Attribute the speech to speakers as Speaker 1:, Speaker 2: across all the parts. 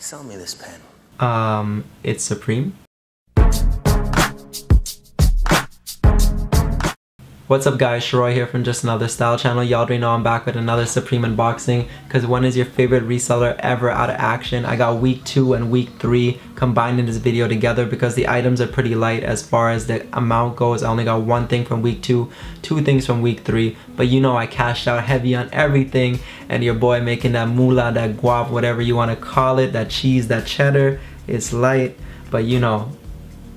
Speaker 1: Sell me this pen.
Speaker 2: It's Supreme. What's up guys, Shroy here from Just Another Style Channel. Y'all already know I'm back with another Supreme unboxing because when is your favorite reseller ever out of action? I got week 2 and week 3 combined in this video together because the items are pretty light as far as the amount goes. I only got one thing from week 2, 2 things from week 3, but you know I cashed out heavy on everything and your boy making that moolah, that guap, whatever you want to call it, that cheese, that cheddar. It's light, but you know,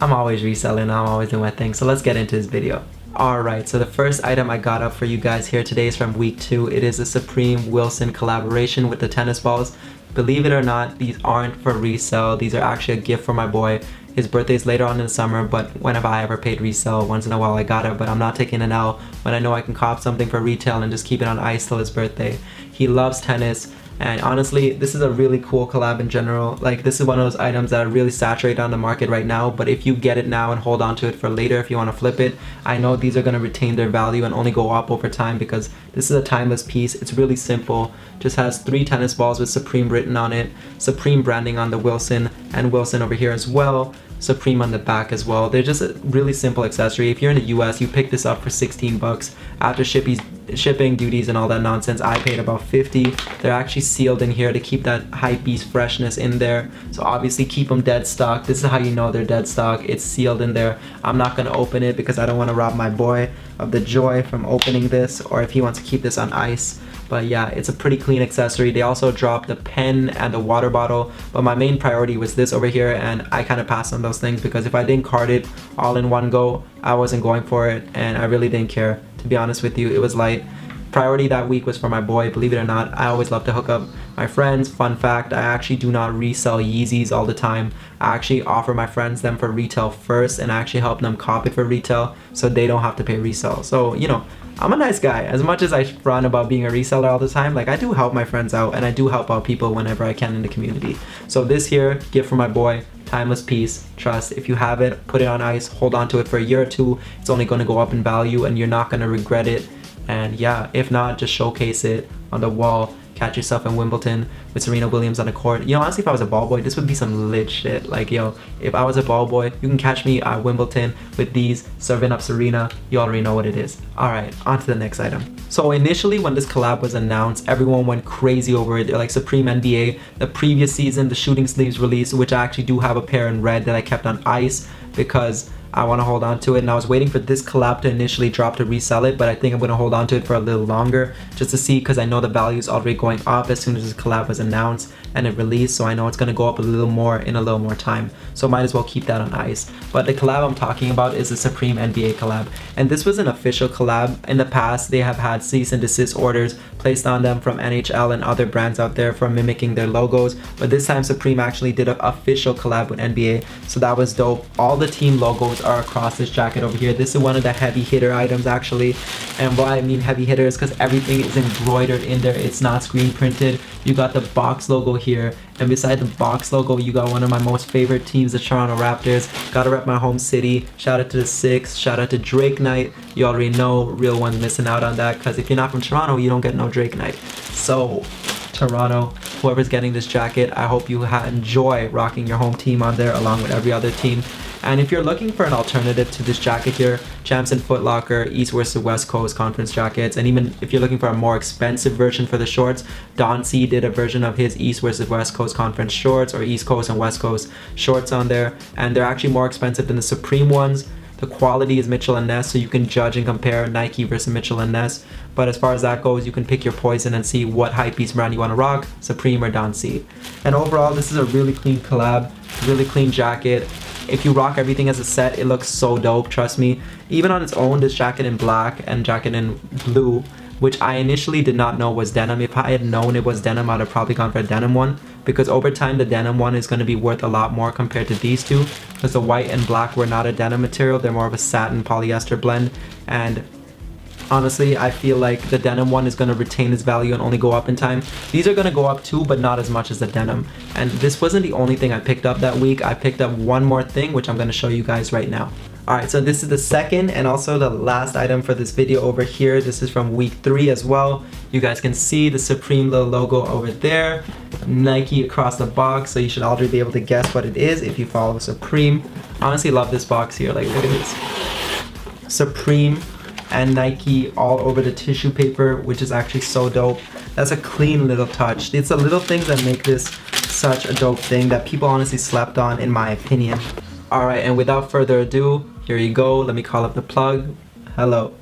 Speaker 2: I'm always reselling, I'm always doing my thing. So let's get into this video. Alright, so the first item I got up for you guys here today is from week 2. It is a Supreme Wilson collaboration with the tennis balls. Believe it or not, these aren't for resale. These are actually a gift for my boy. His birthday's later on in the summer, but when have I ever paid resale? Once in a while I got it, but I'm not taking it out when I know I can cop something for retail and just keep it on ice till his birthday. He loves tennis. And honestly, this is a really cool collab in general. Like, this is one of those items that are really saturated on the market right now, but if you get it now and hold on to it for later if you want to flip it, I know these are going to retain their value and only go up over time because this is a timeless piece. It's really simple. Just has 3 tennis balls with Supreme written on it, Supreme branding on the Wilson, and Wilson over here as well, Supreme on the back as well. They're just a really simple accessory. If you're in the US, you pick this up for 16 bucks. After shipping, duties, and all that nonsense, I paid about 50. They're actually sealed in here to keep that hype beast freshness in there. So obviously keep them dead stock. This is how you know they're dead stock. It's sealed in there. I'm not gonna open it because I don't want to rob my boy of the joy from opening this, or if he wants to keep this on ice. But yeah, it's a pretty clean accessory. They also dropped the pen and the water bottle, but my main priority was this over here, and I kind of passed on those things because if I didn't card it all in one go, I wasn't going for it, and I really didn't care. To be honest with you, it was light. Priority that week was for my boy. Believe it or not, I always love to hook up my friends. Fun fact, I actually do not resell Yeezys all the time. I actually offer my friends them for retail first, and I actually help them cop it for retail so they don't have to pay resale. So, you know, I'm a nice guy. As much as I front about being a reseller all the time, like, I do help my friends out and I do help out people whenever I can in the community. So this here, gift for my boy, timeless piece. Trust, if you have it, put it on ice, hold on to it for a year or 2. It's only going to go up in value and you're not going to regret it. And yeah, if not, just showcase it on the wall. Catch yourself in Wimbledon with Serena Williams on the court. You know, honestly, if I was a ball boy, this would be some lit shit. Like, yo, if I was a ball boy, you can catch me at Wimbledon with these, serving up Serena. You already know what it is. Alright, on to the next item. So initially when this collab was announced, everyone went crazy over it. They're like, Supreme NBA, the previous season, the shooting sleeves release, which I actually do have a pair in red that I kept on ice because I want to hold on to it, and I was waiting for this collab to initially drop to resell it, but I think I'm going to hold on to it for a little longer just to see, because I know the value is already going up as soon as this collab was announced and it released, so I know it's going to go up a little more in a little more time, so might as well keep that on ice. But the collab I'm talking about is the Supreme NBA collab, and this was an official collab. In the past, they have had cease and desist orders placed on them from NHL and other brands out there for mimicking their logos, but this time Supreme actually did an official collab with NBA, so that was dope. All the team logos are across this jacket over here. This is one of the heavy hitter items actually, and why I mean heavy hitter is because everything is embroidered in there. It's not screen printed. You got the box logo here, and beside the box logo you got one of my most favorite teams, the Toronto Raptors. Gotta rep my home city. Shout out to the Six, shout out to Drake Night. You already know, real one's missing out on that, because if you're not from Toronto, you don't get no Drake Night. So Toronto, whoever's getting this jacket, I hope you enjoy rocking your home team on there along with every other team. And if you're looking for an alternative to this jacket here, Champs and Foot Locker, East vs West Coast conference jackets, and even if you're looking for a more expensive version for the shorts, Don C did a version of his East vs West Coast conference shorts, or East Coast and West Coast shorts on there, and they're actually more expensive than the Supreme ones. The quality is Mitchell & Ness, so you can judge and compare Nike versus Mitchell & Ness. But as far as that goes, you can pick your poison and see what hypebeast brand you want to rock, Supreme or Don C. And overall, this is a really clean collab, really clean jacket. If you rock everything as a set, it looks so dope, trust me. Even on its own, this jacket in black and jacket in blue, which I initially did not know was denim. If I had known it was denim, I'd have probably gone for a denim one, because over time the denim one is going to be worth a lot more compared to these two, because the white and black were not a denim material. They're more of a satin polyester blend, and honestly I feel like the denim one is going to retain its value and only go up in time. These are going to go up too, but not as much as the denim. And this wasn't the only thing I picked up that week. I picked up one more thing, which I'm going to show you guys right now. Alright, so this is the second and also the last item for this video over here. This is from week 3 as well. You guys can see the Supreme little logo over there. Nike across the box, so you should already be able to guess what it is if you follow Supreme. Honestly, love this box here. Like, look at this. Supreme and Nike all over the tissue paper, which is actually so dope. That's a clean little touch. It's the little things that make this such a dope thing that people honestly slept on, in my opinion. Alright, and without further ado, here you go. Let me call up the plug. Hello.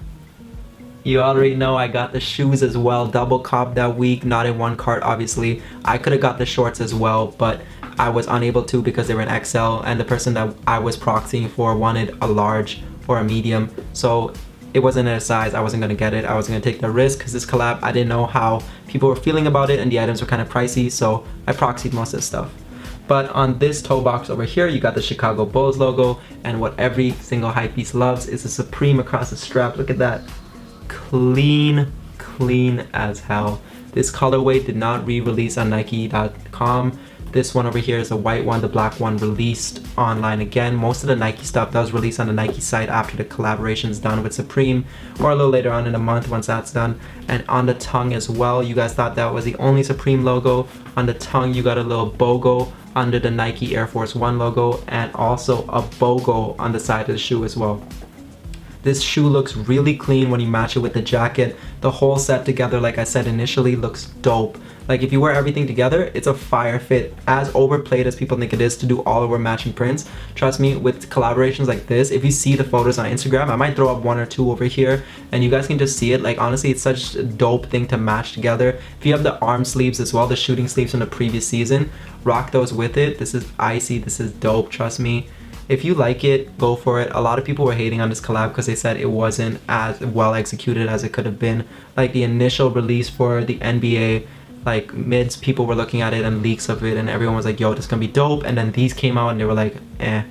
Speaker 2: You already know I got the shoes as well, double cop that week, not in one cart obviously. I could have got the shorts as well, but I was unable to because they were in XL, and the person that I was proxying for wanted a large or a medium, so it wasn't a size. I wasn't gonna get it. I was gonna take the risk because this collab, I didn't know how people were feeling about it, and the items were kind of pricey, so I proxied most of the stuff. But on this toe box over here, you got the Chicago Bulls logo, and what every single hypebeast loves is the Supreme across the strap. Look at that. Clean as hell. This colorway did not re-release on Nike.com. This one over here is the white one. The black one released online again. Most of the Nike stuff does release on the Nike site after the collaboration is done with Supreme, or a little later on in the month once that's done. And on the tongue as well, you guys thought that was the only Supreme logo. On the tongue, you got a little BOGO under the Nike Air Force One logo, and also a BOGO on the side of the shoe as well. This shoe looks really clean when you match it with the jacket. The whole set together, like I said initially, looks dope. Like, if you wear everything together, it's a fire fit. As overplayed as people think it is to do all over matching prints, trust me, with collaborations like this, if you see the photos on Instagram, I might throw up 1 or 2 over here and you guys can just see it. Like, honestly, it's such a dope thing to match together. If you have the arm sleeves as well, the shooting sleeves from the previous season, rock those with it. This is icy, this is dope, trust me. If you like it, go for it. A lot of people were hating on this collab because they said it wasn't as well executed as it could have been. Like, the initial release for the NBA, like mids, people were looking at it and leaks of it and everyone was like, yo, this is gonna be dope. And then these came out and they were like, eh.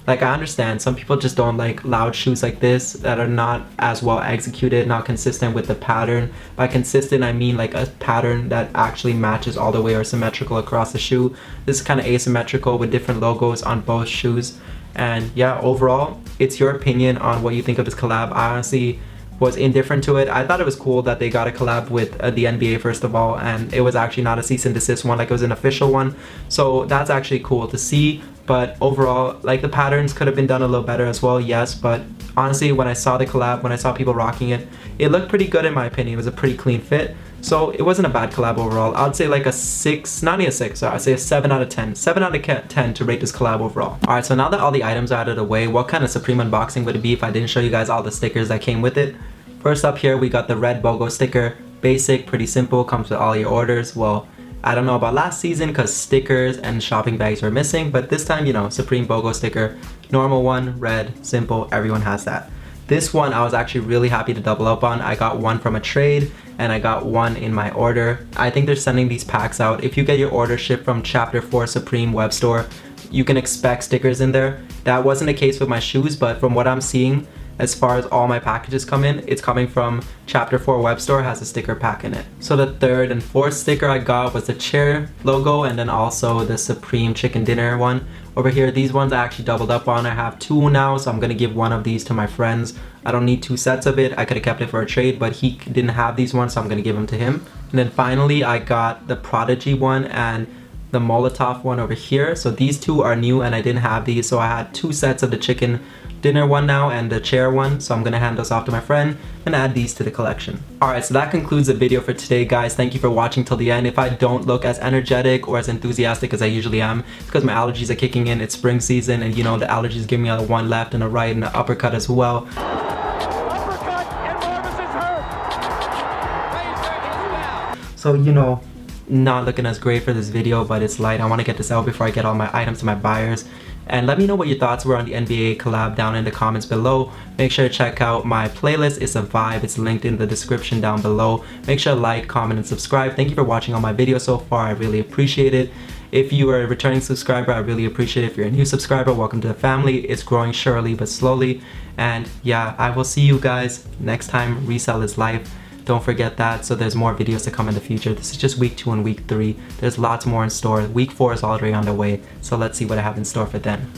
Speaker 2: Like, I understand some people just don't like loud shoes like this that are not as well executed, not consistent with the pattern. By consistent, I mean like a pattern that actually matches all the way or symmetrical across the shoe. This is kind of asymmetrical with different logos on both shoes. And yeah, overall, it's your opinion on what you think of this collab. I honestly was indifferent to it. I thought it was cool that they got a collab with the NBA first of all, and it was actually not a cease and desist one, like it was an official one. So that's actually cool to see. But overall, like, the patterns could have been done a little better as well, yes. But honestly, when I saw the collab, when I saw people rocking it, it looked pretty good in my opinion. It was a pretty clean fit. So it wasn't a bad collab overall. I'd say like a 6, not even a 6, I'd say a 7 out of 10. 7 out of 10 to rate this collab overall. Alright, so now that all the items are out of the way, what kind of Supreme unboxing would it be if I didn't show you guys all the stickers that came with it? First up here, we got the red BOGO sticker. Basic, pretty simple, comes with all your orders. Well, I don't know about last season because stickers and shopping bags were missing, but this time, you know, Supreme BOGO sticker. Normal one, red, simple, everyone has that. This one I was actually really happy to double up on. I got one from a trade and I got one in my order. I think they're sending these packs out. If you get your order shipped from Chapter 4 Supreme web store, you can expect stickers in there. That wasn't the case with my shoes, but from what I'm seeing, as far as all my packages come in, it's coming from Chapter 4 web store, has a sticker pack in it. So the third and fourth sticker I got was the chair logo and then also the Supreme chicken dinner one. Over here, these ones I actually doubled up on. I have 2 now, so I'm gonna give one of these to my friends. I don't need 2 sets of it. I could have kept it for a trade, but he didn't have these ones, so I'm gonna give them to him. And then finally, I got the Prodigy one and the Molotov one over here. So these 2 are new and I didn't have these, so I had 2 sets of the chicken dinner one now and the chair one, so I'm gonna hand those off to my friend and add these to the collection. Alright, so that concludes the video for today, guys. Thank you for watching till the end. If I don't look as energetic or as enthusiastic as I usually am, it's because my allergies are kicking in. It's spring season and you know the allergies give me a 1 left and a right and an uppercut as well.
Speaker 1: Uppercut and Marvis is hurt.
Speaker 2: So, you know, not looking as great for this video, but it's light. I want to get this out before I get all my items to my buyers. And let me know what your thoughts were on the NBA collab down in the comments below. Make sure to check out my playlist. It's a vibe. It's linked in the description down below. Make sure to like, comment, and subscribe. Thank you for watching all my videos so far. I really appreciate it. If you are a returning subscriber, I really appreciate it. If you're a new subscriber, welcome to the family. It's growing surely but slowly. And yeah, I will see you guys next time. Resell is life. Don't forget that. So there's more videos to come in the future. This is just week 2 and week 3. There's lots more in store. Week 4 is already on the way. So let's see what I have in store for then.